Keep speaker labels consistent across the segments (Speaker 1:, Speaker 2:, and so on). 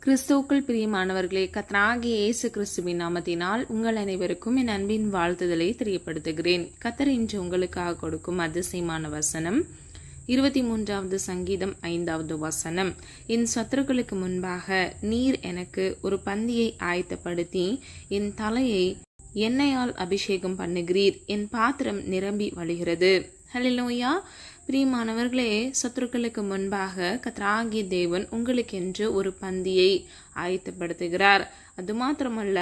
Speaker 1: கிறிஸ்துவுக்குள் பிரியமானவர்களே, கர்த்தராகிய இயேசு கிறிஸ்துவின் நாமத்தினால் உங்கள் அனைவருக்கும் என் அன்பின் வாழ்த்துதலை தெரியப்படுத்துகிறேன். கர்த்தர் இன்று உங்களுக்காக கொடுக்கும் அதிசயமான வசனம் 23வது சங்கீதம் 5வது வசனம். என் சத்துருக்களுக்கு முன்பாக நீர் எனக்கு ஒரு பந்தியை ஆயத்தப்படுத்தி என் தலையை எண்ணெயால் அபிஷேகம் பண்ணுகிறீர். என் பாத்திரம் நிரம்பி வழிகிறது. ஹல்லேலூயா. பிரியமானவர்களே, சத்துருக்களுக்கு முன்பாக கர்த்தராகிய தேவன் உங்களுக்கென்று ஒரு பந்தியை ஆயத்தப்படுத்துகிறார். அது மாத்திரமல்ல,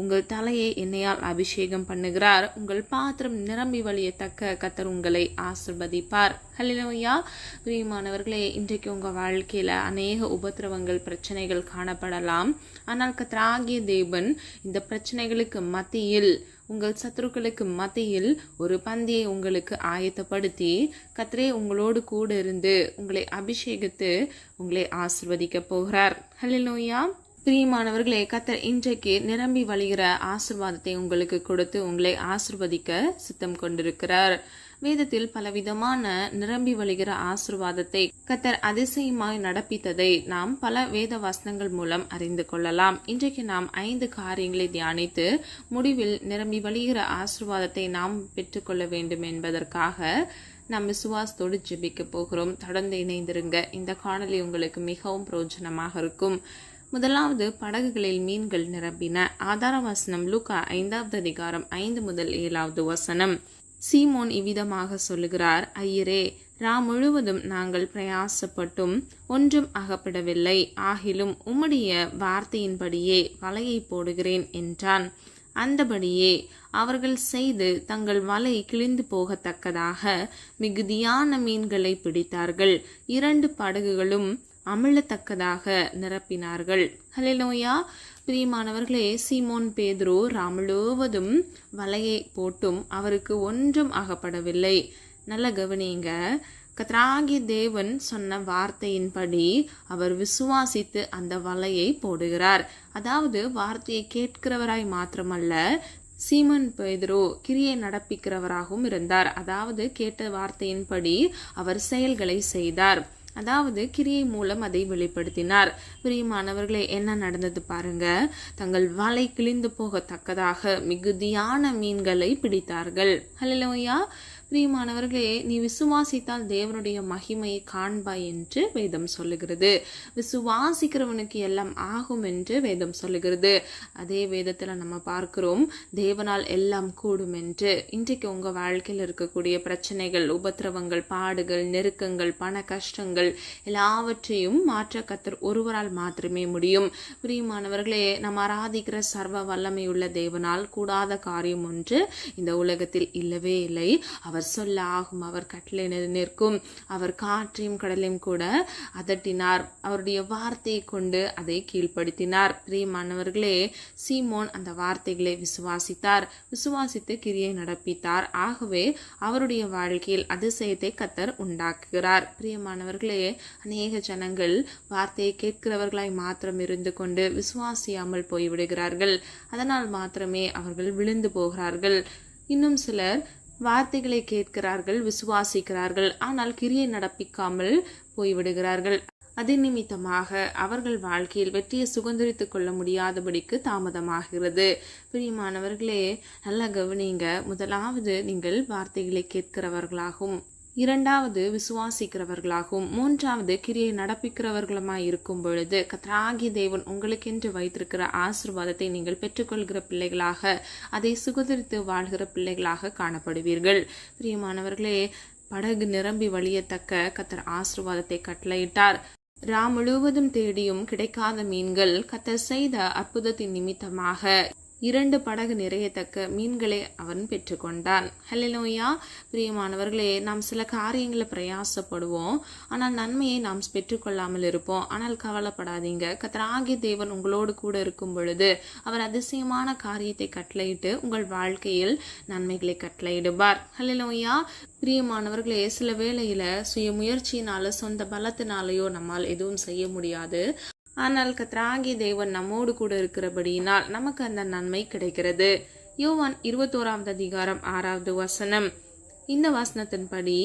Speaker 1: உங்கள் தலையை எண்ணெயால் அபிஷேகம் பண்ணுகிறார். உங்கள் பாத்திரம் நிரம்பி வழியத்தக்க கர்த்தர் உங்களை ஆசீர்வதிப்பார். ஹல்லேலூயா. பிரியமானவர்களே, இன்றைக்கு உங்கள் வாழ்க்கையில் அநேக உபத்திரவங்கள், பிரச்சனைகள் காணப்படலாம். ஆனால் கர்த்தராகிய தேவன் இந்த பிரச்சனைகளுக்கு மத்தியில், உங்கள் சத்துருக்களுக்கு மத்தியில் ஒரு பந்தியை உங்களுக்கு ஆயத்தப்படுத்தி கர்த்தரே உங்களோடு கூட இருந்து உங்களை அபிஷேகித்து உங்களை ஆசீர்வதிக்க போகிறார். ஹல்லேலூயா. பிரியமானவர்களே, கர்த்தர் இன்றைக்கு நிரம்பி வழிகிற ஆசீர்வாதத்தை உங்களுக்கு கொடுத்து உங்களை ஆசீர்வதிக்க சித்தம் கொண்டிருக்கிறார். வேதத்தில் பலவிதமான நிரம்பி வழிகிற ஆசீர்வாதத்தை கர்த்தர் அதிசயமாய் நடப்பித்ததை நாம் பல வேத வசனங்கள் மூலம் அறிந்து கொள்ளலாம். இன்றைக்கு நாம் 5 காரியங்களை தியானித்து முடிவில் நிரம்பி வழிகிற ஆசீர்வாதத்தை நாம் பெற்றுக்கொள்ள வேண்டும் என்பதற்காக நாம் விசுவாசத்தோடு ஜெபிக்க போகிறோம். தொடர்ந்து இணைந்திருங்க. இந்த காணொளி உங்களுக்கு மிகவும் பிரயோஜனமாக இருக்கும். முதலாவது, படகுகளில் மீன்கள் நிரம்பின. ஆதார வசனம் லூக்கா 5வது அதிகாரம் 5 முதல் 7வது வசனம். சீமோன் இவ்விதமாக சொல்லுகிறார்: ஐயரே, முழுவதும் நாங்கள் பிரயாசப்பட்டும் ஒன்றும் அகப்படவில்லை. ஆகிலும் உம்முடைய வார்த்தையின்படியே வலையை போடுகிறேன் என்றான். அந்தபடியே அவர்கள் செய்து தங்கள் வலை கிழிந்து போகத்தக்கதாக மிகுதியான மீன்களை பிடித்தார்கள். 2 படகுகளும் அமிழத்தக்கதாக நிரப்பினார்கள். ஹல்லேலூயா. பிரியமானவர்களே, சீமோன் பேதுரு முழுவதும் வலையை போட்டும் அவருக்கு ஒன்றும் அகப்படவில்லை. நல்ல கவனிங்க. கர்த்தராகிய தேவன் சொன்ன வார்த்தையின்படி அவர் விசுவாசித்து அந்த வலையை போடுகிறார். அதாவது வார்த்தையை கேட்கிறவராய் மாத்திரமல்ல, சீமோன் பேதுரு கிரியை நடப்பிக்கிறவராகவும் இருந்தார். அதாவது கேட்ட வார்த்தையின்படி அவர் செயல்களை செய்தார். அதாவது கிரியை மூலம் அதை வெளிப்படுத்தினார். பிரியமானவர்களே, என்ன நடந்தது பாருங்க. தங்கள் வலை கிழிந்து போகத்தக்கதாக மிகுதியான மீன்களை பிடித்தார்கள். ஹல்லேலூயா. பிரியமானவர்களே, நீ விசுவாசித்தால் தேவனுடைய மகிமையை காண்பாய் என்று வேதம் சொல்லுகிறது. விசுவாசிக்கிறவனுக்கு எல்லாம் ஆகும் என்று வேதம் சொல்லுகிறது. அதே வேதத்தில் நம்ம பார்க்கிறோம், தேவனால் எல்லாம் கூடும் என்று. இன்றைக்கு உங்கள் வாழ்க்கையில் இருக்கக்கூடிய பிரச்சனைகள், உபத்திரவங்கள், பாடுகள், நெருக்கங்கள், பண கஷ்டங்கள் எல்லாவற்றையும் மாற்ற கர்த்தர் ஒருவரால் மாத்திரமே முடியும். பிரியமானவர்களே, நம்ம ஆராதிக்கிற சர்வ வல்லமையுள்ள தேவனால் கூடாத காரியம் ஒன்று இந்த உலகத்தில் இல்லவே இல்லை. அவர் சொல்ல ஆகும், அவர் கட்டளை நிற்கும். அவர் காற்றையும் கடலையும் கூட அதட்டினார். அவருடைய வார்த்தையை கொண்டு அதை கீழ்ப்படுத்தினார். பிரியமானவர்களே, சீமோன் அந்த வார்த்தைகளை விசுவாசித்தார். விசுவாசித்து கிரியை நடப்பித்தார். ஆகவே அவருடைய வாழ்க்கையில் அதிசயத்தை கர்த்தர் உண்டாக்குகிறார். பிரியமானவர்களே, அநேக ஜனங்கள் வார்த்தையை கேட்கிறவர்களாய் மாத்திரம் இருந்து கொண்டு விசுவாசியாமல் போய்விடுகிறார்கள். அதனால் மாத்திரமே அவர்கள் விழுந்து போகிறார்கள். இன்னும் சிலர் வார்த்தைகளை கேட்கிறார்கள், விசுவாசிக்கிறார்கள், ஆனால் கிரியை நடப்பிக்காமல் போய்விடுகிறார்கள். அது நிமித்தமாக அவர்கள் வாழ்க்கையில் வெற்றியை சுதந்திரித்துக் கொள்ள முடியாதபடிக்கு தாமதமாகிறது. பிரியமானவர்களே, நல்லா கவனிங்க. முதலாவது, நீங்கள் வார்த்தைகளை கேட்கிறவர்களாகும். 2வது, விசுவாசிக்கிறவர்களாகவும். 3வது, கிரியை நடப்பிக்கிறவர்களுமாய் இருக்கும் பொழுது கர்த்தராகிய தேவன் உங்களுக்கென்று வைத்திருக்கிற ஆசீர்வாதத்தை நீங்கள் பெற்றுக்கொள்கிற பிள்ளைகளாக, அதை சுதந்திரித்து வாழ்கிற பிள்ளைகளாக காணப்படுவீர்கள். பிரியமானவர்களே, படகு நிரம்பி வழியத்தக்க கர்த்தர் ஆசீர்வாதத்தை கட்டளையிட்டார். முழுவதும் தேடியும் கிடைக்காத மீன்கள் கர்த்தர் செய்த அற்புதத்தின் நிமித்தமாக 2 படகு நிறையத்தக்க மீன்களை அவன் பெற்றுக்கொண்டான். ஹல்லேலூயா. பிரியமானவர்களே, நாம் சில காரியங்களை பிரயாசப்படுவோம், ஆனால் நன்மையை நாம் பெற்றுக்கொள்ளாமல் இருப்போம். ஆனால் கவலைப்படாதீங்க. கர்த்தராகிய தேவன் உங்களோடு கூட இருக்கும் பொழுது அவர் அதிசயமான காரியத்தை கட்டளையிட்டு உங்கள் வாழ்க்கையில் நன்மைகளை கட்டளையிடுவார். ஹல்லேலூயா. பிரியமானவர்களே, சில வேளையில சுய முயற்சியினால, சொந்த பலத்தினாலேயோ நம்மால் எதுவும் செய்ய முடியாது. ஆனால் கர்த்தராகிய தேவன் நம்மோடு கூட இருக்கிறபடியினால் நமக்கு அந்த நன்மை கிடைக்கிறது. யோவான் 21வது அதிகாரம் 6வது வசனம். இந்த வசனத்தின்படி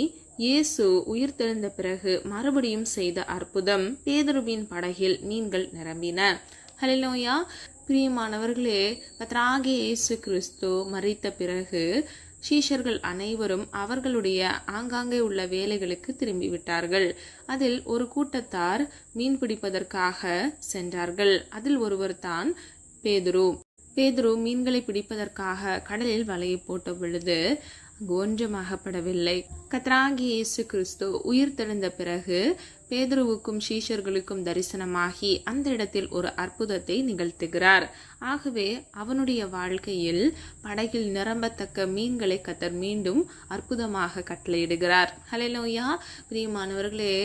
Speaker 1: இயேசு உயிர்த்தெழுந்த பிறகு மறுபடியும் செய்த அற்புதம், பேதுருவின் படகில் மீன்கள் நிரம்பின. ஹல்லேலூயா. பிரியமானவர்களே, கர்த்தராகிய இயேசு கிறிஸ்து மரித்த பிறகு சீஷர்கள் அனைவரும் அவர்களுடைய ஆங்காங்கே உள்ள வேலைகளுக்கு திரும்பிவிட்டார்கள். அதில் ஒரு கூட்டத்தார் மீன் பிடிப்பதற்காக சென்றார்கள். அதில் ஒருவர் தான் பேதுரு. பேதுரு மீன்களை பிடிப்பதற்காக கடலில் வலையை போட்ட பொழுது அங்கு ஒன்றும் அகப்படவில்லை. கர்த்தராகிய இயேசு கிறிஸ்து உயிர்த்தெழுந்த பிறகு பேதுருவுக்கும் சீஷர்களுக்கும் தரிசனமாகி அந்த இடத்தில் ஒரு அற்புதத்தை நிகழ்த்துகிறார். ஆகவே அவனுடைய வாழ்க்கையில் படகில் நிரம்பத்தக்க மீன்களை கர்த்தர் மீண்டும் அற்புதமாக கட்டளையிடுகிறார். ஹல்லேலூயா. பிரியமானவர்களே,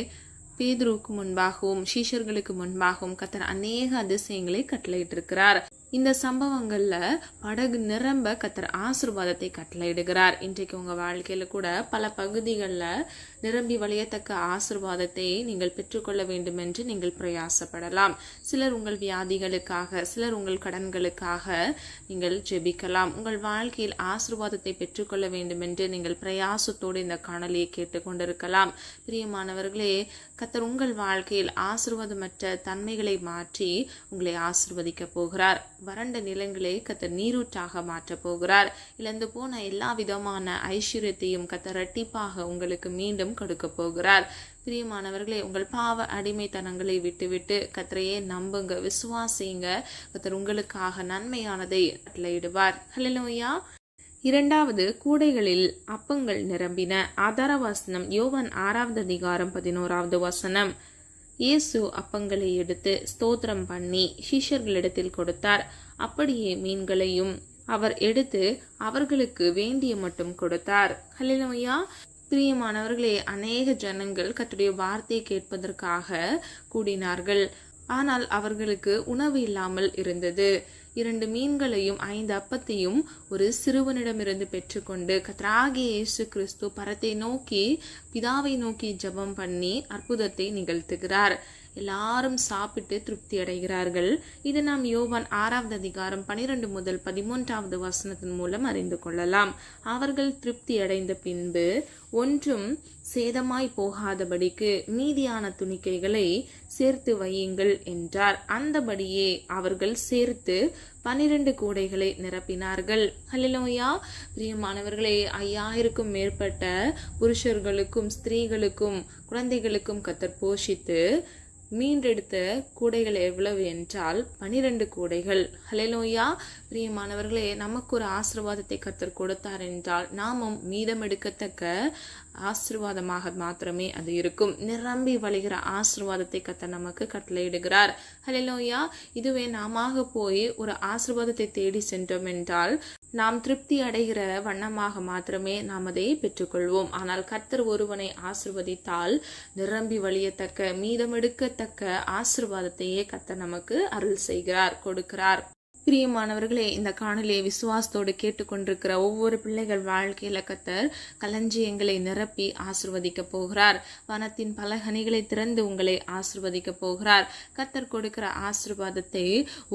Speaker 1: பேதுருவுக்கு முன்பாகவும் சீஷர்களுக்கு முன்பாகவும் கர்த்தர் அநேக அதிசயங்களை கட்டளையிட்டிருக்கிறார். இந்த சம்பவங்கள்ல படகு நிரம்ப கர்த்தர் ஆசீர்வாதத்தை கட்டளையிடுகிறார். இன்றைக்கு உங்க வாழ்க்கையில கூட பல பகுதிகளில் நிரம்பி வழியத்தக்க ஆசீர்வாதத்தை நீங்கள் பெற்றுக்கொள்ள வேண்டும் என்று நீங்கள் பிரயாசப்படலாம். சிலர் உங்கள் வியாதிகளுக்காக, சிலர் உங்கள் கடன்களுக்காக நீங்கள் ஜெபிக்கலாம். உங்கள் வாழ்க்கையில் ஆசீர்வாதத்தை பெற்றுக்கொள்ள வேண்டும் என்று நீங்கள் பிரயாசத்தோடு இந்த காணொலியை கேட்டுக்கொண்டிருக்கலாம். பிரியமானவர்களே, கர்த்தர் உங்கள் வாழ்க்கையில் ஆசீர்வாதமற்ற தன்மைகளை மாற்றி உங்களை ஆசீர்வதிக்க போகிறார். வறண்ட நிலங்களை கர்த்தர் நீரூற்றாக மாற்றப் போகிறார். இழந்து போன எல்லா விதமான ஐஸ்வர்யத்தையும் கர்த்தர் இரட்டிப்பாக உங்களுக்கு மீண்டும் கொடுக்க போகிறார். பிரியமானவர்களே, உங்கள் பாவ அடிமைத்தனங்களை விட்டுவிட்டு கர்த்தரையே நம்புங்க, விசுவாசிங்க. கர்த்தர் உங்களுக்காக நன்மையானதை கட்டளையிடுவார். ஹல்லேலூயா. இரண்டாவது, கூடைகளில் அப்பங்கள் நிரம்பின. ஆதார வசனம் யோவான் 6வது அதிகாரம் 11வது வசனம். இயேசு அப்பங்களை எடுத்து ஸ்தோத்திரம் பண்ணி சீஷர்களிடத்தில் கொடுத்தார். அப்படியே மீன்களையும் அவர் எடுத்து அவர்களுக்கு வேண்டிய மட்டும் கொடுத்தார். ஹல்லேலூயா. பிரியமானவர்களே, அநேக ஜனங்கள் கர்த்தருடைய வார்த்தையை கேட்பதற்காக கூடினார்கள். ஆனால் அவர்களுக்கு உணவு இல்லாமல் இருந்தது. 2 மீன்களையும் 5 அப்பத்தையும் ஒரு சிறுவனிடமிருந்து பெற்றுக்கொண்டு கர்த்தராகிய இயேசு கிறிஸ்து பரத்தை நோக்கி, பிதாவை நோக்கி ஜெபம் பண்ணி அற்புதத்தை நிகழ்த்துகிறார். எல்லாரும் சாப்பிட்டு திருப்தி அடைகிறார்கள். இது நாம் யோவான் 6வது அதிகாரம் 12 முதல் 13வது வசனத்தின் மூலம் அறிந்து கொள்ளலாம். அவர்கள் திருப்தி அடைந்த பின்பு ஒன்றும் சேதமாய் போகாதபடிக்கு மீதியான துணிக்கைகளை சேர்த்து வையுங்கள் என்றார். அந்தபடியே அவர்கள் சேர்த்து 12 கூடைகளை நிரப்பினார்கள். ஹல்லேலூயா. பிரியமானவர்களே, 5000க்கும் மேற்பட்ட புருஷர்களுக்கும் ஸ்திரீகளுக்கும் குழந்தைகளுக்கும் கர்த்தர் போஷித்து மீண்டெடுத்த கூடைகள் எவ்வளவு என்றால் 12 கூடைகள். ஹல்லேலூயா. பிரியமானவர்களே, நமக்கு ஒரு ஆசீர்வாதத்தை கர்த்தர் கொடுத்தார் என்றால் நாமும் மீதம் எடுக்கத்தக்க ஆசீர்வாதமாக மாத்திரமே அது இருக்கும். நிரம்பி வழிகிற ஆசீர்வாதத்தை கர்த்தர் நமக்கு கட்டளையிடுகிறார். ஹல்லேலூயா. இதுவே நாம போய் ஒரு ஆசீர்வாதத்தை தேடி சென்றோம் என்றால் நாம் திருப்தி அடைகிற வண்ணமாக மாத்திரமே நாம் அதை பெற்றுக்கொள்வோம். ஆனால் கர்த்தர் ஒருவனை ஆசீர்வதித்தால் நிரம்பி வழியத்தக்க, மீதமெடுக்கத்தக்க ஆசீர்வாதத்தையே கர்த்தர் நமக்கு அருள் செய்கிறார், கொடுக்கிறார். பிரியமானவர்களே, இந்த காணொலியை விசுவாசத்தோடு கேட்டுக்கொண்டிருக்கிற ஒவ்வொரு பிள்ளைகள் வாழ்க்கையில கர்த்தர் களஞ்சியங்களை நிரப்பி ஆசீர்வதிக்க போகிறார். வனத்தின் பல கனிகளை திறந்து உங்களை ஆசீர்வதிக்க போகிறார். கர்த்தர் கொடுக்கிற ஆசீர்வாதத்தை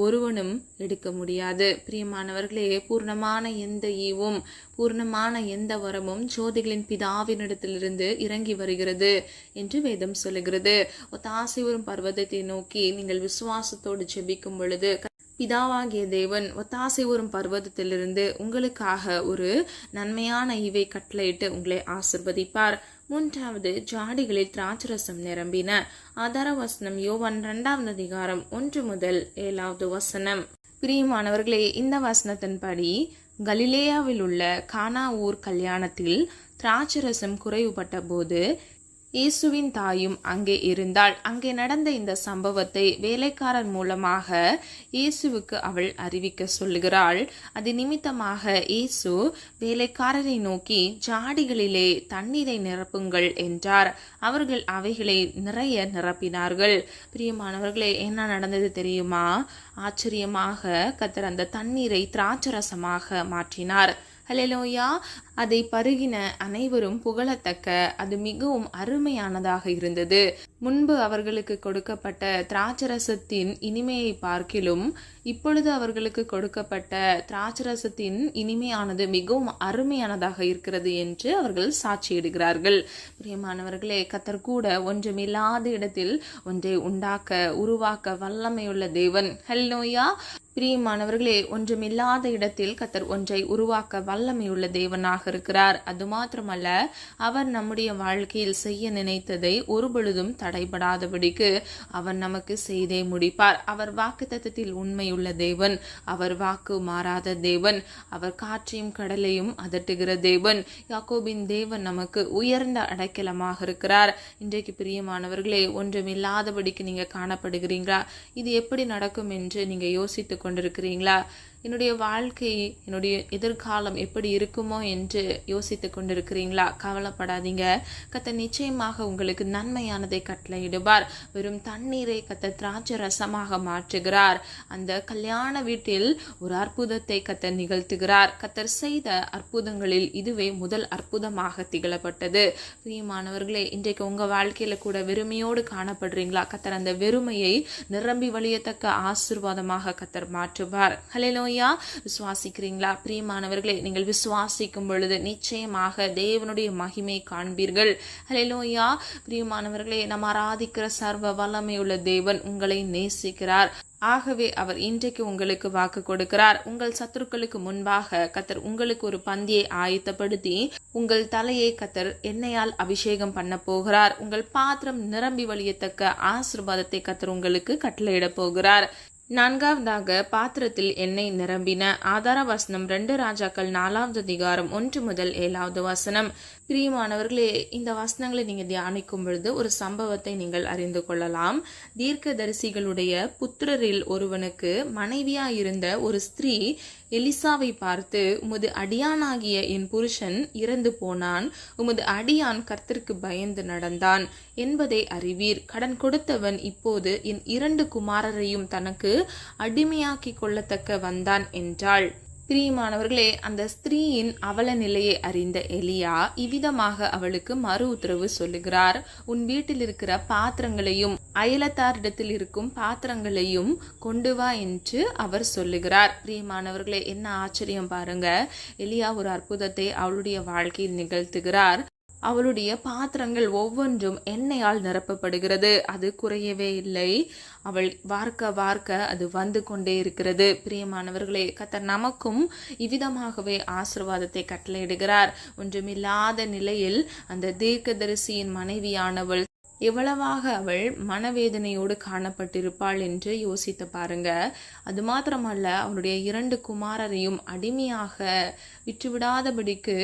Speaker 1: ஒருவனும் எடுக்க முடியாது. பிரியமானவர்களே, பூர்ணமான எந்த ஈவும், பூர்ணமான எந்த வரமும் ஜோதிகளின் பிதாவினிடத்திலிருந்து இறங்கி வருகிறது என்று வேதம் சொல்லுகிறது. ஒத்தாசை வரும் பர்வதத்தை நோக்கி நீங்கள் விசுவாசத்தோடு ஜெபிக்கும் பொழுது பிதாவாகிய தேவன் ஒத்தாசை வரும் பர்வதத்திலிருந்து உங்களுக்காக ஒரு நன்மையான ஈவை கட்டளையிட்டு உங்களை ஆசிர்வதிப்பார். மூன்றாவது, ஜாடிகளில் திராட்சரசம் நிரம்பின. ஆதார வசனம் யோவான் 2வது அதிகாரம் 1 முதல் 7வது வசனம். பிரியமானவர்களே, இந்த வசனத்தின்படி கலிலேயாவில் உள்ள கானா ஊர் கல்யாணத்தில் திராட்சரசம் குறைவுபட்ட போது இயேசுவின் தாயும் அங்கே இருந்தாள். அங்கே நடந்த இந்த சம்பவத்தை வேலைக்காரர் மூலமாக இயேசுவுக்கு அவள் அறிவிக்க சொல்லுகிறாள். அது நிமித்தமாக இயேசு வேலைக்காரரை நோக்கி, ஜாடிகளிலே தண்ணீரை நிரப்புங்கள் என்றார். அவர்கள் அவைகளை நிறைய நிரப்பினார்கள். பிரியமானவர்களே, என்ன நடந்தது தெரியுமா? ஆச்சரியமாக கர்த்தர் அந்த தண்ணீரை திராட்சரசமாக மாற்றினார். ஹல்லேலூயா. அதை பருகின அனைவரும் புகழத்தக்க அது மிகவும் அருமையானதாக இருந்தது. முன்பு அவர்களுக்கு கொடுக்கப்பட்ட திராட்சரசத்தின் இனிமையை பார்க்கிலும் இப்பொழுது அவர்களுக்கு கொடுக்கப்பட்ட திராட்சரசத்தின் இனிமையானது மிகவும் அருமையானதாக இருக்கிறது என்று அவர்கள் சாட்சியிடுகிறார்கள். பிரியமானவர்களே, கர்த்தர் கூட ஒன்றுமில்லாத இடத்தில் ஒன்றை உண்டாக்க உருவாக்க வல்லமையுள்ள தேவன். ஹல்லேலூயா. பிரியமானவர்களே, ஒன்றுமில்லாத இடத்தில் கர்த்தர் ஒன்றை உருவாக்க வல்லமையுள்ள தேவனாக இருக்கிறார். அது மாத்திரமல்ல, அவர் நம்முடைய வாழ்க்கையில் செய்ய நினைத்ததை ஒருபொழுதும் தடைபடாதபடிக்கு அவர் நமக்கு செய்தே முடிப்பார். அவர் வாக்குத்தத்தத்தில் உண்மையுள்ள தேவன். அவர் வாக்கு மாறாத தேவன். அவர் காற்றையும் கடலையும் அதட்டுகிற தேவன். யாக்கோபின் தேவன் நமக்கு உயர்ந்த அடைக்கலமாக இருக்கிறார். இன்றைக்கு பிரியமானவர்களே, ஒன்றுமில்லாதபடிக்கு நீங்க காணப்படுகிறீங்களா? இது எப்படி நடக்கும் என்று நீங்க யோசித்து கொண்டிருக்கிறீங்களா? என்னுடைய வாழ்க்கை, என்னுடைய எதிர்காலம் எப்படி இருக்குமோ என்று யோசித்து கொண்டிருக்கிறீங்களா? கவலைப்படாதீங்க. கர்த்தர் நிச்சயமாக உங்களுக்கு நன்மையானதை கட்டளையிடுவார். வெறும் தண்ணீரை கர்த்தர் திராட்சை ரசமாக மாற்றுகிறார். அந்த கல்யாண வீட்டில் ஒரு அற்புதத்தை கர்த்தர் நிகழ்த்துகிறார். கர்த்தர் செய்த அற்புதங்களில் இதுவே முதல் அற்புதமாக திகழப்பட்டது. பிரியமானவர்களே, இன்றைக்கு உங்க வாழ்க்கையில கூட வெறுமையோடு காணப்படுறீங்களா? கர்த்தர் அந்த வெறுமையை நிரம்பி வழியத்தக்க ஆசீர்வாதமாக கர்த்தர் மாற்றுவார். ஹல்லேலூயா. விசுவாசிக்கிறீங்களா? பிரியமானவர்களே, நீங்கள் விசுவாசிக்கும் பொழுது நிச்சயமாக தேவனுடைய மகிமை காண்பீர்கள். ஹல்லேலூயா. பிரியமானவர்களே, நாம் ஆராதிக்கிற சர்வ வல்லமையுள்ள தேவன் உங்களை நேசிக்கிறார். ஆகவே அவர் இன்றைக்கு உங்களுக்கு வாக்கு கொடுக்கிறார். உங்கள் சத்துருக்களுக்கு முன்பாக கர்த்தர் உங்களுக்கு ஒரு பந்தியை ஆயத்தப்படுத்தி உங்கள் தலையை கர்த்தர் எண்ணெயால் அபிஷேகம் பண்ண போகிறார். உங்கள் பாத்திரம் நிரம்பி வழியத்தக்க ஆசீர்வாதத்தை கர்த்தர் உங்களுக்கு கட்டளையிட போகிறார். நான்காவதாக, பாத்திரத்தில் எண்ணெய் நிரம்பின. ஆதார வசனம் 2 ராஜாக்கள் 4வது அதிகாரம் 1 முதல் 7வது வசனம். பிரியமானவர்களே, இந்த வசனங்களை நீங்க தியானிக்கும் பொழுது ஒரு சம்பவத்தை நீங்கள் அறிந்து கொள்ளலாம். தீர்க்கதரிசிகளுடைய புத்திரரில் ஒருவனுக்கு மனைவியா இருந்த ஒரு ஸ்திரீ எலிசாவை பார்த்து, உமது அடியானாகிய என் புருஷன் இறந்து போனான், உமது அடியான் கர்த்தருக்கு பயந்து நடந்தான் என்பதை அறிவீர். கடன் கொடுத்தவன் இப்போது என் 2 குமாரரையும் தனக்கு அடிமையாக்கி கொள்ளத்தக்க வந்தான் என்றாள். பிரியமானவர்களே, அந்த ஸ்திரீயின் அவல நிலையை அறிந்த எலியா இவ்விதமாக அவளுக்கு மறு உத்தரவு சொல்லுகிறார். உன் வீட்டில் இருக்கிற பாத்திரங்களையும் அயலத்தாரிடத்தில் இருக்கும் பாத்திரங்களையும் கொண்டு வா என்று அவர் சொல்லுகிறார். பிரியமானவர்களே, என்ன ஆச்சரியம் பாருங்க. எலியா ஒரு அற்புதத்தை அவளுடைய வாழ்க்கையில் நிகழ்த்துகிறார். அவளுடைய பாத்திரங்கள் ஒவ்வொன்றும் எண்ணெயால் நிரப்பப்படுகிறது. அது குறையவே இல்லை. அவள் வார்க்க அது வந்து கொண்டே இருக்கிறது. பிரியமானவர்களே, கர்த்தர் நமக்கும் இவ்விதமாகவே ஆசீர்வாதத்தை கட்டளையிடுகிறார். ஒன்றுமில்லாத நிலையில் அந்த தீர்க்கதரிசியின் மனைவியானவள் எவ்வளவாக அவள் மனவேதனையோடு காணப்பட்டிருப்பாள் என்று யோசித்து பாருங்க. அது மாத்திரமல்ல, அவளுடைய 2 குமாரரையும் அடிமையாக விட்டுவிடாதபடிக்கு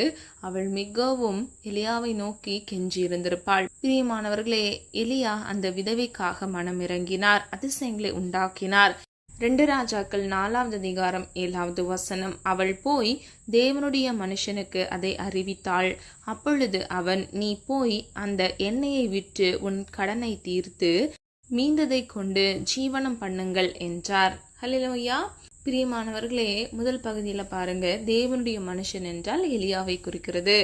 Speaker 1: அவள் மிகவும் எலியாவை நோக்கி கெஞ்சி இருந்திருப்பாள். பிரியமானவர்களே, எலியா அந்த விதவைக்காக மனம் இறங்கினார், அதிசயங்களை உண்டாக்கினார். 2 ராஜாக்கள் 4வது அதிகாரம் 7வது வசனம். அவள் போய் தேவனுடைய மனுஷனுக்கு அதை அறிவித்தாள். அப்பொழுது அவன், நீ போய் அந்த எண்ணெயை விற்று உன் கடனை தீர்த்து மீந்ததை கொண்டு ஜீவனம் பண்ணுங்கள் என்றார். ஹல்லேலூயா. பிரியமானவர்களே, முதல் பகுதியில் பாருங்க, தேவனுடைய மனுஷன் என்றால் எலியாவை குறிக்கிறது.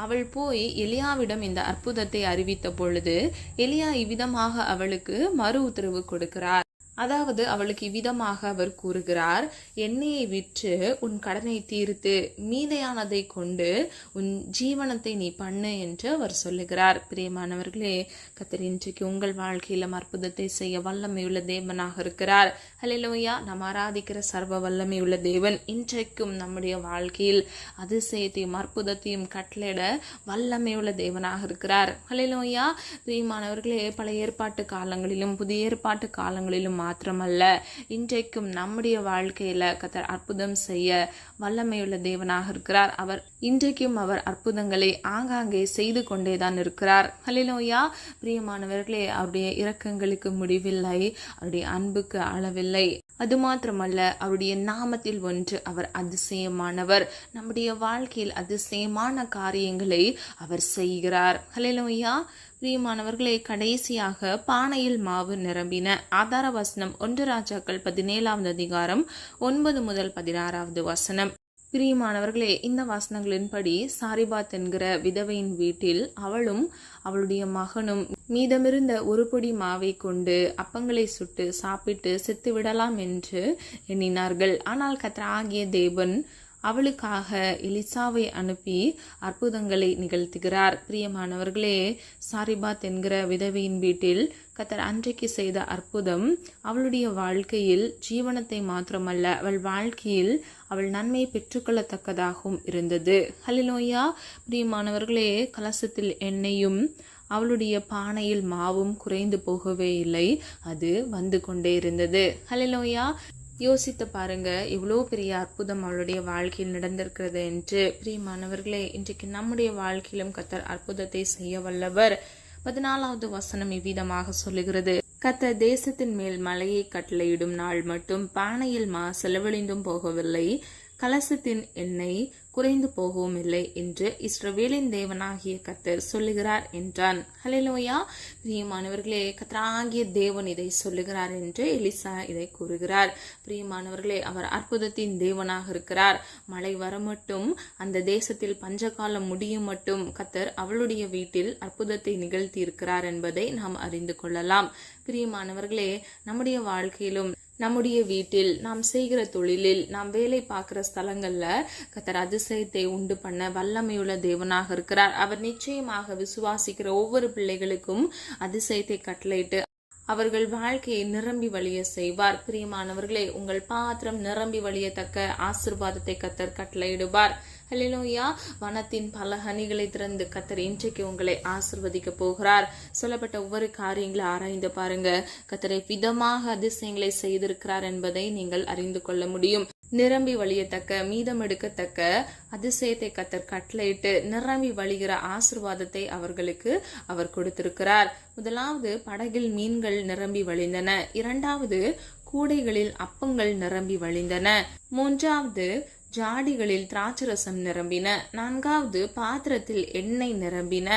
Speaker 1: அவள் போய் எலியாவிடம் இந்த அற்புதத்தை அறிவித்த பொழுது எலியா இவ்விதமாக அவளுக்கு மறு உத்தரவு கொடுக்கிறார். அதாவது அவளுக்கு இவ்விதமாக அவர் கூறுகிறார், எண்ணெயை விற்று உன் கடனை தீர்த்து மீதையானதை கொண்டு உன் ஜீவனத்தை நீ பண்ணு என்று அவர் சொல்லுகிறார். பிரியமானவர்களே, கர்த்தர் இன்றைக்கு உங்கள் வாழ்க்கையிலும் அற்புதத்தை செய்ய வல்லமையுள்ள தேவனாக இருக்கிறார். ஹல்லேலூயா. நாம் ஆராதிக்கிற சர்வ வல்லமையுள்ள தேவன் இன்றைக்கும் நம்முடைய வாழ்க்கையில் அதிசயத்தையும் அற்புதத்தையும் கட்டளையிட வல்லமையுள்ள தேவனாக இருக்கிறார். ஹல்லேலூயா. பிரியமானவர்களே, பழைய ஏற்பாட்டு காலங்களிலும் புதிய ஏற்பாட்டு காலங்களிலும் மாத்திரமல்ல, இன்றைக்கும் நம்முடைய வாழ்க்கையில கர்த்தர் அற்புதம் செய்ய வல்லமையுள்ள தேவனாக இருக்கிறார். அவர் இன்றைக்கும் அவர் அற்புதங்களை ஆங்காங்கே செய்து கொண்டேதான் இருக்கிறார். ஹல்லேலூயா. பிரியமானவர்களே, அவருடைய இரக்கங்களுக்கு முடிவில்லை, அவருடைய அன்புக்கு அளவில்லை. அது மாத்திரமல்ல, அவருடைய நாமத்தில் ஒன்று, அவர் அதிசயமானவர். நம்முடைய வாழ்க்கையில் அதிசயமான காரியங்களை அவர் செய்கிறார். ஹல்லேலூயா. பிரியமானவர்களே, கடைசியாக பானையில் மாவு நிரம்பின. ஆதார வசனம் 1 ராஜாக்கள் 17வது அதிகாரம் 9 முதல் 16வது வசனம். பிரியமானவர்களே, இந்த வசனங்களின்படி சாரிபாத் என்கிற விதவையின் வீட்டில் அவளும் அவளுடைய மகனும் மீதமிருந்த ஒரு பொடி மாவை கொண்டு அப்பங்களை சுட்டு சாப்பிட்டு செத்து விடலாம் என்று எண்ணினார்கள். ஆனால் கர்த்தராகிய தேவன் அவளுக்காக எலிசாவை அனுப்பி அற்புதங்களை நிகழ்த்துகிறார். பிரியமானவர்களே, சாரிபாத் என்கிற விதவையின் வீட்டில் கர்த்தர் அன்றைக்கு செய்த அற்புதம் அவளுடைய வாழ்க்கையில் ஜீவனத்தை மாத்திரமல்ல, அவள் வாழ்க்கையில் அவள் நன்மை பெற்றுக்கொள்ளத்தக்கதாகவும் இருந்தது. ஹல்லேலூயா. பிரியமானவர்களே, கலசத்தில் எண்ணெயும் அவளுடைய பானையில் மாவும் குறைந்து போகவே இல்லை, அது வந்து கொண்டே இருந்தது. ஹல்லேலூயா. யோசித்து பாருங்க, இவ்வளோ பெரிய அற்புதம் அவளுடைய வாழ்க்கையில் நடந்திருக்கிறது என்று. பிரியமானவர்களே, இன்றைக்கு நம்முடைய வாழ்க்கையிலும் கர்த்தர் அற்புதத்தை செய்ய வல்லவர். 14வது வசனம் இவ்விதமாக சொல்லுகிறது: கர்த்தர் தேசத்தின் மேல் மலையை கட்டளையிடும் நாள் மட்டும் பானையில் மா செலவழிந்தும் போகவில்லை, கலசத்தின் எண்ணெய் குறைந்து போகவும் இல்லை என்று இஸ்ரவேலின் தேவனாகிய கர்த்தர் சொல்லுகிறார் என்றான். ஹல்லேலூயா. பிரியமானவர்களே, கர்த்தராகிய தேவன் இதை சொல்லுகிறார் என்று எலிசா இதை கூறுகிறார். பிரியமானவர்களே, அவர் அற்புதத்தின் தேவனாக இருக்கிறார். மழை வர மட்டும், அந்த தேசத்தில் பஞ்சகாலம் முடியும் மட்டும் கர்த்தர் அவளுடைய வீட்டில் அற்புதத்தை நிகழ்த்தி இருக்கிறார் என்பதை நாம் அறிந்து கொள்ளலாம். பிரியமானவர்களே, நம்முடைய வாழ்க்கையிலும் நம்முடைய வீட்டில், நாம் செய்கிற தொழிலில், நாம் வேலை பார்க்கிற ஸ்தலங்கள்ல கர்த்தர் அதிசயத்தை உண்டு பண்ண வல்லமையுள்ள தேவனாக இருக்கிறார். அவர் நிச்சயமாக விசுவாசிக்கிற ஒவ்வொரு பிள்ளைகளுக்கும் அதிசயத்தை கட்டளையிட்டு அவர்கள் வாழ்க்கையை நிரம்பி வழிய செய்வார். பிரியமானவர்களே, உங்கள் பாத்திரம் நிரம்பி வழியத்தக்க ஆசீர்வாதத்தை கர்த்தர் கட்டளையிடுவார். ஹல்லேலூயா. வனத்தின் பல கனிகளை திறந்து கர்த்தர் இன்றைக்கு உங்களை ஆசீர்வதிக்க போகிறார். சொல்லப்பட்ட ஒவ்வொரு காரியங்களை ஆராய்ந்து பாருங்க. கர்த்தரை விதமாக அதிசயங்களை செய்திருக்கிறார் என்பதை நீங்கள் அறிந்து கொள்ள முடியும். நிரம்பி வழியத்தக்க, மீதம் எடுக்கத்தக்க அதிசயத்தை கர்த்தர் கட்டளையிட்டு நிரம்பி வழிகிற ஆசீர்வாதத்தை அவர்களுக்கு அவர் கொடுத்திருக்கிறார். முதலாவது, படகில் மீன்கள் நிரம்பி வழிந்தன. இரண்டாவது, கூடைகளில் அப்பங்கள் நிரம்பி வழிந்தன. மூன்றாவது, ஜாடிகளில் திராட்சரசம் நிரம்பின. நான்காவது, பாத்திரத்தில் எண்ணெய் நிரம்பின.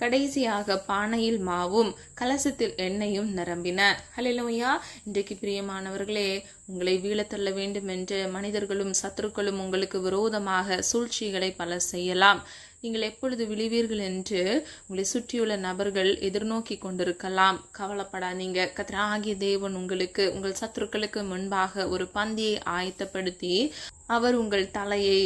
Speaker 1: கடைசியாக பானையில் மாவும் கலசத்தில் எண்ணெயும் நிரம்பின. ஹல்லேலூயா. இன்றைக்கு பிரியமானவர்களே, உங்களை வீழத்தள்ள வேண்டும் என்று மனிதர்களும் சத்துருக்களும் உங்களுக்கு விரோதமாக சூழ்ச்சிகளை பல செய்யலாம். நீங்கள் எப்பொழுது விழுவீர்கள் என்று உங்களை சுற்றியுள்ள நபர்கள் எதிர்நோக்கி கொண்டிருக்கலாம். கவலைப்படாதீங்க. கர்த்தராகிய தேவன் உங்களுக்கு, உங்கள் சத்துருக்களுக்கு முன்பாக ஒரு பந்தியை ஆயத்தப்படுத்தி அவர் உங்கள் தலையை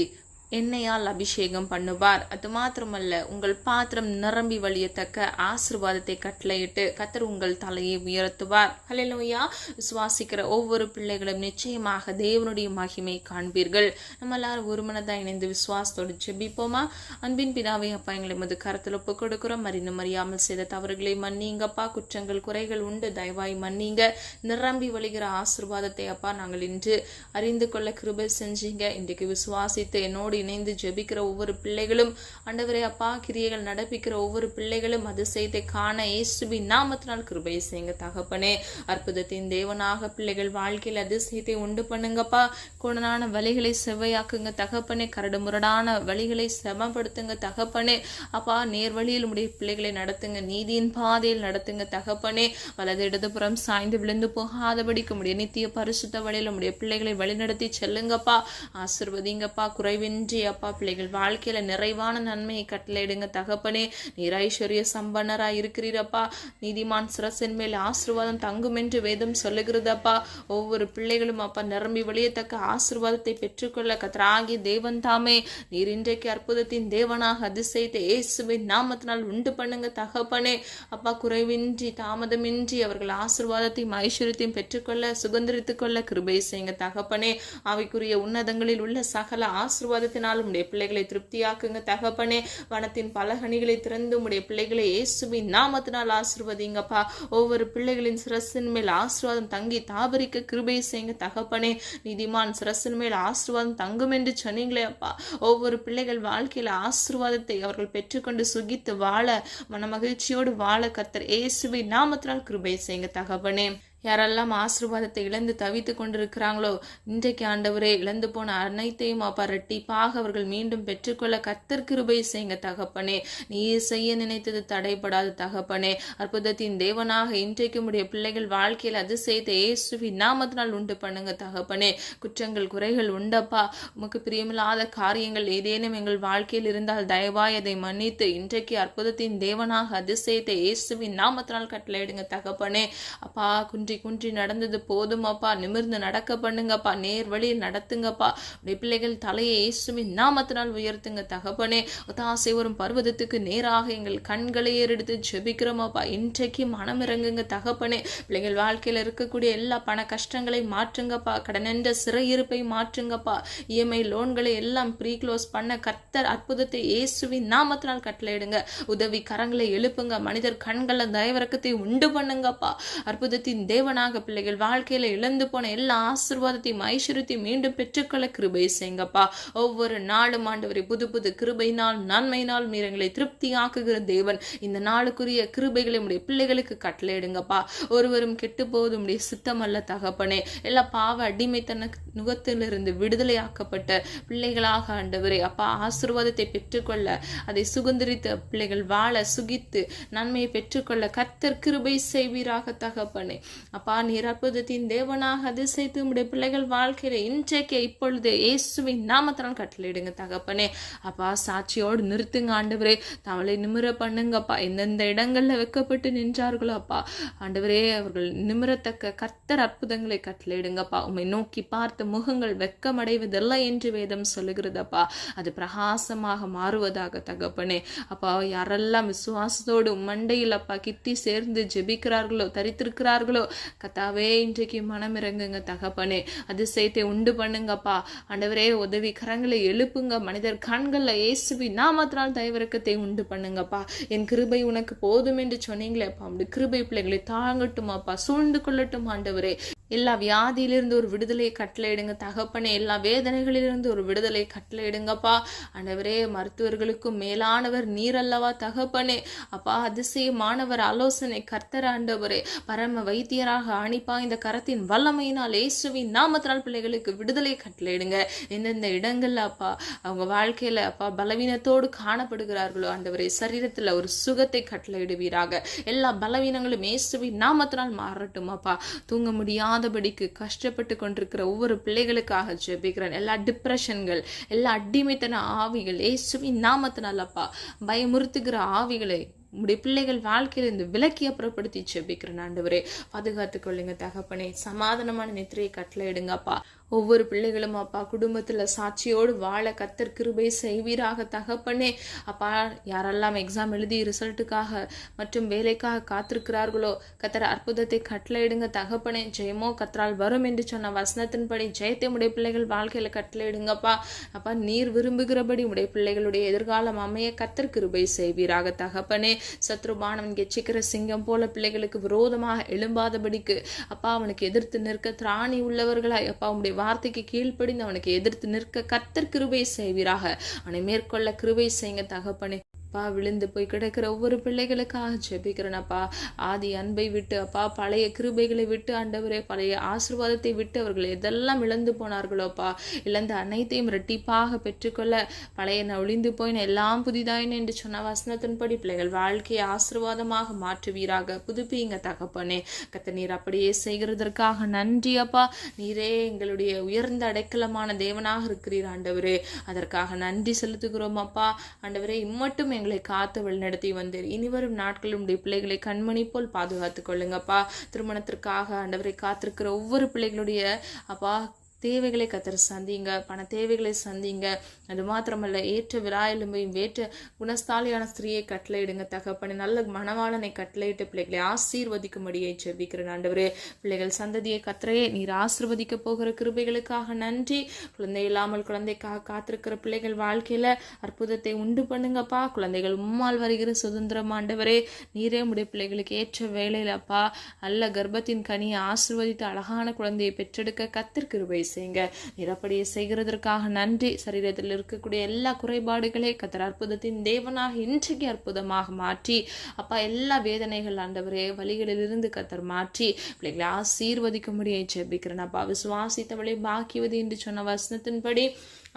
Speaker 1: எண்ணெயால் அபிஷேகம் பண்ணுவார். அது மாத்திரமல்ல, உங்கள் பாத்திரம் நிரம்பி வழியத்தக்க ஆசீர்வாதத்தை கட்டளையிட்டு கர்த்தர் உங்கள் தலையை உயர்த்துவார். ஹல்லேலூயா. விசுவாசிக்கிற ஒவ்வொரு பிள்ளைகளும் நிச்சயமாக தேவனுடைய மகிமை காண்பீர்கள். நம்ம எல்லாரும் ஒரு மனதா இணைந்து விசுவாசத்தோடு ஜெபிப்போமா? அன்பின் பிதாவே, அப்பா, எங்களை மது கருத்தில் ஒப்பு கொடுக்கிறோம். அறிந்தும் அறியாமல் செய்த தவறுகளை மன்னிங்கப்பா. குற்றங்கள் குறைகள் உண்டு, தயவாய் மன்னிங்க. நிரம்பி வழிகிற ஆசீர்வாதத்தை அப்பா நாங்கள் இன்று அறிந்து கொள்ள கிருபை செஞ்சீங்க. இன்றைக்கு விசுவாசித்து என்னோடு இணைந்து ஜெபிக்கிற ஒவ்வொரு பிள்ளைகளும், ஆண்டவரே அப்பா, கிரியைகள் நடப்பிக்கிற ஒவ்வொரு பிள்ளைகளும் அதிசயத்தை காண இயேசுவின் நாமத்தினால் கிருபை செய்யுங்க தகப்பனே. அற்புதத்தின் தேவனாக பிள்ளைகள் வாழ்க்கையில் அதிசயத்தை உண்டு பண்ணுங்கப்பா. கோணலான வழிகளை செவ்வையாக்குங்க தகப்பனே. கரடு முரடான வழிகளை சமப்படுத்துங்க தகப்பனே. அப்பா, நேர் வழியில் உடைய பிள்ளைகளை நடத்துங்க. நீதியின் பாதையில் நடத்துங்க தகப்பனே. வலது இடதுபுறம் சாய்ந்து விழுந்து போகாதபடிக்கு உடைய நித்திய பரிசுத்த வழியில் உடைய பிள்ளைகளை வழிநடத்தி செல்லுங்கப்பா. ஆசீர்வதிங்கப்பா. குறைவின்றி அப்பா பிள்ளைகள் வாழ்க்கையில நிறைவான நன்மையை கட்டளையிடுங்க தகப்பனே. நீர் ஐஸ்வர்ய சம்பன்னராய் இருக்கிறீரப்பா. நீதிமான் சிரசின் மேல் ஆசீர்வாதம் தங்கும் என்று வேதம் சொல்லுகிறதப்பா. ஒவ்வொரு பிள்ளைகளும் அப்பா நிரம்பி வழியத்தக்க ஆசீர்வாதத்தை பெற்றுக்கொள்ள கர்த்தராகிய தேவன் தாமே நீர் இன்றைக்கு அற்புதத்தின் தேவனாக அதிசயத்தை இயேசுவின் நாமத்தினால் உண்டு பண்ணுங்க தகப்பனே. அப்பா, குறைவின்றி தாமதமின்றி அவர்கள் ஆசீர்வாதத்தையும் ஐஸ்வர்யத்தையும் பெற்றுக்கொள்ள சுதந்திரித்துக் கொள்ள கிருபை செய்யுங்க தகப்பனே. அவைக்குரிய உன்னதங்களில் உள்ள சகல ஆசீர்வாதத்தினாலும் உடைய பிள்ளைகளை திருப்தியாக்குங்க தகப்பனே. வனத்தின் பலகணிகளை திறந்து உடைய பிள்ளைகளை இயேசுவின் நாமத்தினால் ஆசீர்வதிங்கப்பா. ஒவ்வொரு பிள்ளைகளின் சிரசின் மேல் ஆசீர்வாதம் தங்கி தாபரிக்க கிருபை செய்யுங்க தகப்பனே. நீதிமான் சிரசின் மேல் ஆசீர்வாதம் தங்கும் என்று சொன்னீங்களே அப்பா. ஒவ்வொரு பிள்ளைகள் வாழ்க்கையில ஆசீர்வாதத்தை அவர்கள் பெற்றுக்கொண்டு சுகித்து வாழ, மன மகிழ்ச்சியோடு வாழ கர்த்தர் இயேசுவின் நாமத்தினால் கிருபை செய்யுங்க தகப்பனே. யாரெல்லாம் ஆசீர்வாதத்தை இழந்து தவித்து கொண்டிருக்கிறாங்களோ, இன்றைக்கு ஆண்டவரே இழந்து போன அனைத்தையும் அப்பா ரெட்டிப்பாக அவர்கள் மீண்டும் பெற்றுக்கொள்ள கர்த்தர் கிருபை செய்யுங்க தகப்பனே. நீர் செய்ய நினைத்தது தடைபடாத தகப்பனே. அற்புதத்தின் தேவனாக இன்றைக்கு உடைய பிள்ளைகள் வாழ்க்கையில் அதிசயத்தை இயேசுவின் நாமத்தினால் உண்டு பண்ணுங்க தகப்பனே. குற்றங்கள் குறைகள் உண்டப்பா. உமக்கு பிரியமில்லாத காரியங்கள் ஏதேனும் எங்கள் வாழ்க்கையில் இருந்தால் தயவாய் அதை மன்னித்து இன்றைக்கு அற்புதத்தின் தேவனாக அதிசயத்தை இயேசுவின் நாமத்தினால் கட்டளையிடுங்க தகப்பனே. அப்பா குன்றி குன்றி நடந்தது போதும் அப்பா, நிமிர்ந்து நடக்க பண்ணுங்கப்பா, நேர் வழியில் நடத்துங்கப்பா. உடைய பிள்ளைகள் தலையை இயேசுவின் நாமத்தினால் உயர்த்துங்க தகப்பனே. ஒத்தாசை வரும் பர்வதத்துக்கு நேராக எங்கள் கண்களை ஏறெடுத்து ஜெபிக்கிறோமாப்பா. இன்றைக்கு மனம் இறங்குங்க தகப்பனே. பிள்ளைகள் வாழ்க்கையில் இருக்கக்கூடிய எல்லா பண கஷ்டங்களை மாற்றுங்கப்பா. கடனென்ற சிறையிருப்பை மாற்றுங்கப்பா. இஎம்ஐ லோன்களை எல்லாம் ப்ரீ க்ளோஸ் பண்ண கர்த்தர் அற்புதத்தை இயேசுவின் நாமத்தினால் கட்டளையிடுங்க. உதவி கரங்களை எழுப்புங்க. மனிதர் கண்கள தயவிறக்கத்தை உண்டு பண்ணுங்கப்பா. அற்புதத்தின் தேவனாக பிள்ளைகள் வாழ்க்கையில இழந்து போன எல்லா ஆசீர்வாதத்தையும் ஐஸ்வர்யத்தையும் மீண்டும் பெற்றுக்கொள்ள கிருபை செய்யுங்கப்பா. ஒவ்வொரு நாளும் ஆண்டவரை புது புது கிருபையினால் நன்மையினால் மீறங்களை திருப்தியாக்குகிற தேவன். இந்த நாளுக்குரிய கிருபைகளை உடைய பிள்ளைகளுக்கு கட்டளையிடுங்கப்பா. ஒருவரும் கெட்டு போவது உடைய சித்தம் அல்ல தகப்பனே. எல்லா பாவ அடிமைத்தன நுகத்திலிருந்து விடுதலையாக்கப்பட்ட பிள்ளைகளாக ஆண்டவரே அப்பா ஆசீர்வாதத்தை பெற்றுக்கொள்ள அதை சுதந்திரித்த பிள்ளைகள் வாழ சுகித்து நன்மையை பெற்றுக்கொள்ள கர்த்தர் கிருபை செய்வீராக தகப்பனே. அப்பா நீர் அற்புதத்தின் தேவனாக அதிசயித்து உடைய பிள்ளைகள் வாழ்க்கையில இன்றைக்கு இப்பொழுது இயேசுவின் நாமத்தினால் கட்டளையிடுங்க தகப்பனே. அப்பா சாட்சியோடு நிறுத்துங்க ஆண்டவரே. தவளை நிமிர பண்ணுங்கப்பா. எந்தெந்த இடங்கள்ல வெக்கப்பட்டு நின்றார்களோ அப்பா ஆண்டவரே அவர்கள் நிமிரத்தக்க கர்த்தர் அற்புதங்களை கட்டளையிடுங்கப்பா. உம்மை நோக்கி பார்த்த முகங்கள் வெக்கமடைவதில்லை என்று வேதம் சொல்லுகிறதப்பா. அது பிரகாசமாக மாறுவதாக தகப்பனே. அப்பா யாரெல்லாம் விசுவாசத்தோடு மண்டையில் அப்பா கிட்டி சேர்ந்து ஜெபிக்கிறார்களோ தரித்திருக்கிறார்களோ கத்தாவே இன்றைக்கு மனம் இறங்குங்க தகப்பனே. அதிசயத்தை உண்டு பண்ணுங்கப்பா ஆண்டவரே. உதவி கரங்களை எழுப்புங்க. மனிதர் கண்கள்ல இயேசுவின் நாமத்தினால் தயவிறக்கத்தை உண்டு பண்ணுங்கப்பா. என் கிருபை உனக்கு போதும் என்று சொன்னீங்களே அப்பா. அப்படி கிருபை பிள்ளைகளை தாங்கட்டும் அப்பா, சூழ்ந்து கொள்ளட்டும் ஆண்டவரே. எல்லா வியாதியிலிருந்து ஒரு விடுதலை கட்டளையிடுங்க தகப்பனே. எல்லா வேதனைகளிலிருந்து ஒரு விடுதலை கட்டளையிடுங்கப்பா ஆண்டவரே. மருத்துவர்களுக்கும் மேலானவர் நீர் அல்லவா தகப்பனே. அப்பா அதிசயமானவர் ஆலோசனை கர்த்தர் ஆண்டவரே. பரம வைத்தியராக ஆணிப்பா இந்த கரத்தின் வல்லமையினால் இயேசுவின் நாமத்தினால் பிள்ளைகளுக்கு விடுதலை கட்டளையிடுங்க. எந்தெந்த இடங்கள்ல அப்பா அவங்க வாழ்க்கையில அப்பா பலவீனத்தோடு காணப்படுகிறார்களோ ஆண்டவரே சரீரத்துல ஒரு சுகத்தை கட்டளையிடுவீராக. எல்லா பலவீனங்களும் இயேசுவின் நாமத்தினால் மாறட்டும் அப்பா. தூங்க முடியாத படிக்கு கஷ்டப்பட்டு கொண்டிருக்கிற ஒவ்வொரு பிள்ளைகளுக்காக ஜெபிக்கிறேன். எல்லா டிப்ரெஷன்கள் எல்லா அடிமைத்தன ஆவிகள் இயேசுவின் நாமத்தினால் அப்பா பயமுறுத்துகிற ஆவிகளை உடைய பிள்ளைகள் வாழ்க்கையில இருந்து விலக்கி அப்புறப்படுத்தி ஜெபிக்கிறேன் ஆண்டவரே. பாதுகாத்துக் கொள்ளுங்க தகப்பனே. சமாதானமான நித்திரையை கட்டளையிடுங்கப்பா. ஒவ்வொரு பிள்ளைகளும் அப்பா குடும்பத்துல சாட்சியோடு வாழ கர்த்தர் கிருபை செய்வீராக தகப்பனே. அப்பா யாரெல்லாம் எக்ஸாம் எழுதி ரிசல்ட்டுக்காக மற்றும் வேலைக்காக காத்திருக்கிறார்களோ கர்த்தர் அற்புதத்தை கட்டளையிடுங்க தகப்பனே. ஜெயமோ கர்த்தரால் வரும் என்று சொன்ன வசனத்தின்படி ஜெயத்தை உடைய பிள்ளைகள் வாழ்க்கையில கட்டளையிடுங்கப்பா. அப்பா நீர் விரும்புகிறபடி உடைய பிள்ளைகளுடைய எதிர்காலம் அமைய கர்த்தர் கிருபை செய்வீராக தகப்பனே. சத்ருபானவன் கெச்சிக்கிற சிங்கம் போல பிள்ளைகளுக்கு விரோதமாக எழும்பாதபடிக்கு அப்பா அவனுக்கு எதிர்த்து நிற்க திராணி உள்ளவர்களாய் அப்பா உடைய வார்த்தைக்கு கீழ்ப்படிந்து அவனுக்கு எதிர்த்து நிற்க கர்த்தர் கிருபை செய்வீராக. அவனை மேற்கொள்ள கிருபை செய்யுங்க தகப்பனே. அப்பா விழுந்து போய் கிடக்கிற ஒவ்வொரு பிள்ளைகளுக்காக ஜெபிக்கிறேனப்பா. ஆதி அன்பை விட்டு அப்பா பழைய கிருபைகளை விட்டு ஆண்டவரே பழைய ஆசீர்வாதத்தை விட்டு அவர்கள் எதெல்லாம் இழந்து போனார்களோப்பா இழந்த அனைத்தையும் இரட்டிப்பாக பெற்றுக்கொள்ள பழைய ஒளிந்து போயின எல்லாம் புதிதாயின என்று சொன்ன வசனத்தின்படி பிள்ளைகள் வாழ்க்கையை ஆசீர்வாதமாக மாற்றுவீராக. புதுப்பிங்க தகப்பனே. கர்த்தர் நீர் அப்படியே செய்கிறதற்காக நன்றி அப்பா. நீரே எங்களுடைய உயர்ந்த அடைக்கலமான தேவனாக இருக்கிறீர் ஆண்டவரே. அதற்காக நன்றி செலுத்துகிறோம் அப்பா. ஆண்டவரே இம்மட்டும் எங்களை காத்து வழிநடத்தி வந்தீர். இனிவரும் நாட்களும் உடைய பிள்ளைகளை கண்மணி போல் பாதுகாத்துக் கொள்ளுங்கப்பா. திருமணத்திற்காக ஆண்டவரை காத்திருக்கிற ஒவ்வொரு பிள்ளைகளுடைய அப்பா தேவைகளை கர்த்தர் சந்திங்க. பண தேவைகளை சந்திங்க. அது மாத்திரமல்ல ஏற்ற விராயலும்பையும் ஏற்ற குணஸ்தாலியான ஸ்திரீயை கட்டளையிடுங்க தகப்பனே. நல்ல மணவாளனை கட்டளையிட்டு பிள்ளைகளை ஆசீர்வதிக்கும்படியை ஜெபிக்கிறேன் ஆண்டவரே. பிள்ளைகள் சந்ததியை கர்த்தரையே நீர் ஆசீர்வதிக்க போகிற கிருபைகளுக்காக நன்றி. குழந்தை இல்லாமல் குழந்தைக்காக காத்திருக்கிற பிள்ளைகள் வாழ்க்கையில அற்புதத்தை உண்டு பண்ணுங்கப்பா. குழந்தைகள் உம்மால் வருகிற சுதந்திரம் ஆண்டவரே. நீரே உடைய பிள்ளைகளுக்கு ஏற்ற வேளையில அப்பா அல்ல கர்ப்பத்தின் கனியை ஆசீர்வதித்து அழகான குழந்தையை பெற்றெடுக்க கர்த்தர் கிருபை செய்யுங்க. நீர் அப்படியே செய்கிறதற்காக நன்றி. சரீரத்தில் இருக்கக்கூடிய எல்லா குறைபாடுகளே கர்த்தர் அற்புதத்தின் தேவனாக இன்றைக்கு அற்புதமாக மாற்றி அப்பா எல்லா வேதனைகள் ஆண்டவரே வழிகளிலிருந்து கர்த்தர் மாற்றி பிள்ளைகளை ஆசீர்வதிக்கும்படியே ஜெபிக்கிறேன் அப்பா. விசுவாசித்தவளை பாக்கியவது என்று சொன்ன வசனத்தின்படி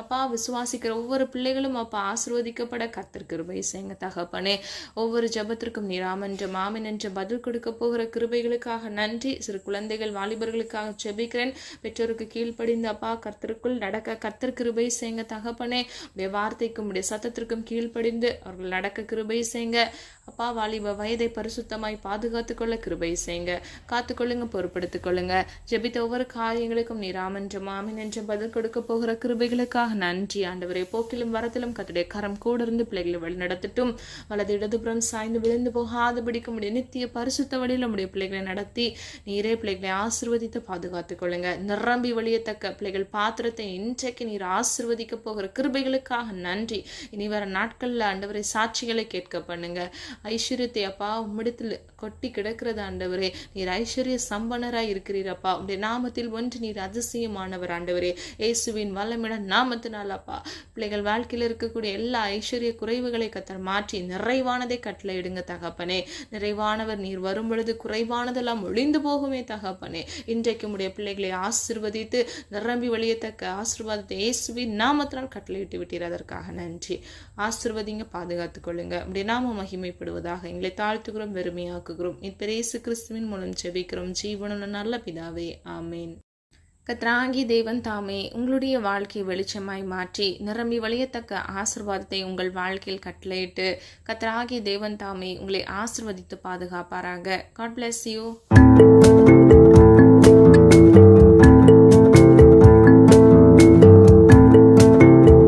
Speaker 1: அப்பா விசுவாசிக்கிற ஒவ்வொரு பிள்ளைகளும் அப்பா ஆசீர்வதிக்கப்பட கர்த்தர் கிருபை செய்யுங்க தகப்பனே. ஒவ்வொரு ஜெபத்திற்கும் நீர் ஆமென்று ஆமென் என்று பதில் கொடுக்க போகிற கிருபைகளுக்காக நன்றி. சிறு குழந்தைகள் வாலிபர்களுக்காக ஜெபிக்கிறேன். பெற்றோருக்கு கீழ்ப்படிந்து அப்பா கர்த்தருக்குள் நடக்க கர்த்தர் கிருபை செய்யுங்க தகப்பனே. உடைய வார்த்தைக்கும் உடைய சத்தத்திற்கும் கீழ்ப்படிந்து அவர்கள் நடக்க கிருபை செய்யுங்க அப்பா. வாலிப வயதை பரிசுத்தமாய் பாதுகாத்துக் கொள்ள கிருபை செய்யுங்க. காத்துக்கொள்ளுங்க, பொறுப்படுத்திக் கொள்ளுங்க. ஜெபித்த ஒவ்வொரு காரியங்களுக்கும் நீர் ஆமென்று ஆமென் என்று பதில் கொடுக்க போகிற கிருபைகளுக்காக நன்றி ஆண்டவரே. போக்கிலும் வரத்திலும் கர்த்தருடைய கரம் கூட இருந்து பிள்ளைகளை வழி நடத்தட்டும். வலது இடதுபுறம் சாய்ந்து விழுந்து போகாத பிடிக்க முடிய நித்திய பரிசுத்த வழியில் நம்முடைய பிள்ளைகளை நடத்தி நீரே பிள்ளைகளை ஆசீர்வதித்து பாதுகாத்துக் கொள்ளுங்க. நிரம்பி வழியத்தக்க பிள்ளைகள் பாத்திரத்தை இன்றைக்கு நீர் ஆசீர்வதிக்க போகிற கிருபைகளுக்காக நன்றி. இனி வர நாட்கள்ல ஆண்டவரை சாட்சிகளை கேட்க பண்ணுங்க. ஐஸ்வர்யத்தை அப்பா உம்மிடத்தில் கொட்டி கிடக்கிறது ஆண்டவரே. நீர் ஐஸ்வர்ய சம்பனராய் இருக்கிறீரப்பா. உடைய நாமத்தில் ஒன்று நீர் அதிசயமானவர் ஆண்டவரே. இயேசுவின் வல்லமிட நாமத்தினால் அப்பா பிள்ளைகள் வாழ்க்கையில் இருக்கக்கூடிய எல்லா ஐஸ்வர்ய குறைவுகளை கர்த்தர் மாற்றி நிறைவானதை கட்டளையிடுங்க தகப்பனே. நிறைவானவர் நீர் வரும் பொழுது குறைவானதெல்லாம் ஒளிந்து போகுமே தகப்பனே. இன்றைக்கு உடைய பிள்ளைகளை ஆசீர்வதித்து நிரம்பி வழியத்தக்க ஆசீர்வாதத்தை இயேசுவின் நாமத்தினால் கட்டளையிட்டு விட்டீர். அதற்காக நன்றி. ஆசீர்வதிங்க, பாதுகாத்துக் கொள்ளுங்க. உடைய நாம மகிமைப்படுவதாக எங்களை தாழ்த்துகிறோம், வெறுமையாக்குகிறோம். இயேசு கிறிஸ்துவின் மூலம் ஜெபிக்கிறோம் ஜீவனுள்ள நல்ல பிதாவே, ஆமேன். கர்த்தராகிய தேவன் தாமே உங்களுடைய வாழ்க்கையை வெளிச்சமாய் மாற்றி நிரம்பி வழியத்தக்க ஆசீர்வாதத்தை உங்கள் வாழ்க்கையில் கட்டளையிட்டு கர்த்தராகிய தேவன் தாமே உங்களை ஆசீர்வதித்து பாதுகாப்பாராக. God bless you.